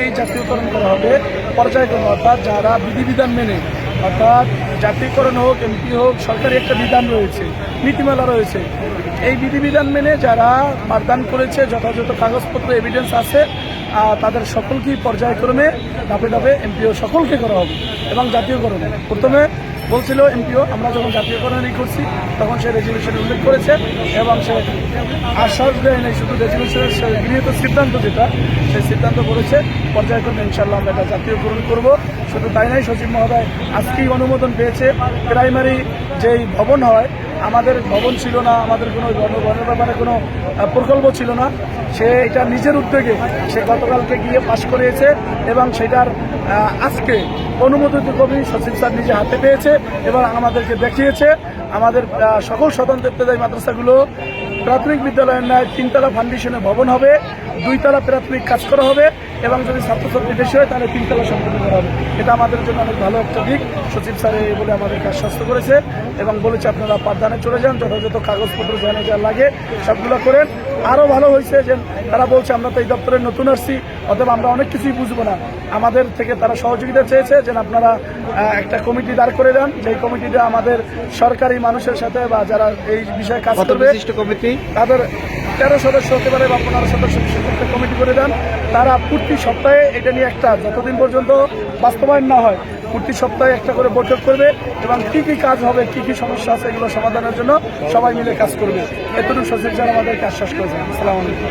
এই জাতীয়করণ করা হবে পর্যায়ক্রমে, অর্থাৎ যারা বিধিবিধান মেনে, অর্থাৎ জাতীয়করণ হোক, এমপি হোক, সরকারি একটা বিধান রয়েছে, নীতিমালা রয়েছে, এই বিধিবিধান মেনে যারা পাঠদান করেছে, যথাযথ কাগজপত্র এভিডেন্স আছে, তাদের সকলকেই পর্যায়ক্রমে ধাপে ধাপে এমপিও সকলকে করা হবে। এবং জাতীয়করণ প্রথমে বলছিল এমপিও, আমরা যখন জাতীয়করণই করছি তখন সে রেজলিউশনে উল্লেখ করেছে এবং সে আশ্বাস দেয় নেই, শুধু রেজলিউশনের গৃহীত সিদ্ধান্ত যেটা, সেই সিদ্ধান্ত করেছে পর্যায়ক্রমে ইনশাল্লাহ আমরা এটা জাতীয়করণ করব। শুধু তাই নাই, সচিব মহোদয় আজকেই অনুমোদন পেয়েছে প্রাইমারি যেই ভবন হয়, আমাদের ভবন ছিল না, আমাদের কোনো ভবনের ব্যাপারে কোনো প্রকল্প ছিল না, সে এটা নিজের উদ্যোগে সে গতকালকে গিয়ে পাশ করিয়েছে এবং সেটার আজকে অনুমোদিত কপি সচিব স্যার নিজে হাতে পেয়েছে এবং আমাদেরকে দেখিয়েছে। আমাদের সকল স্বতন্ত্র ইবতেদায়ী মাদ্রাসাগুলো প্রাথমিক বিদ্যালয়ের ন্যায় 3তলা ফাউন্ডেশনে ভবন হবে, 2তলা প্রাথমিক কাজ করা হবে এবং যদি ছাত্রছাত্রী বেশি হয় তাহলে 3তলা সম্পন্ন করা হবে। এটা আমাদের জন্য অনেক ভালো একটা দিক। সচিব স্যার এই বলে আমাদেরকে আশ্বস্ত করেছে এবং বলেছে আপনারা পাঠদানে চলে যান, যথাযথ কাগজপত্র যা লাগে সবগুলো করেন। আরও ভালো হয়েছে যে তারা বলছে আমরা তো এই দপ্তরে নতুন আসছি, অথবা আমরা অনেক কিছুই বুঝবো না, আমাদের থেকে তারা সহযোগিতা চেয়েছে যে আপনারা একটা কমিটি দাঁড় করে দেন, যেই কমিটিটা আমাদের সরকারি মানুষের সাথে বা যারা এই বিষয়ে কাজ করবে তাদের 13 সদস্য হতে পারে বা 15 সদস্য একটা কমিটি করে দেন। তারা প্রতি সপ্তাহে এটা নিয়ে একটা, যতদিন পর্যন্ত বাস্তবায়ন না হয়, প্রতি সপ্তাহে একটা করে বৈঠক করবে এবং কি কি কাজ হবে, কি কি সমস্যা আছে এগুলো সমাধানের জন্য সবাই মিলে কাজ করবে। এতটুকু সচিব স্যার আমাদেরকে আশ্বাস করেছেন। আসসালামু আলাইকুম।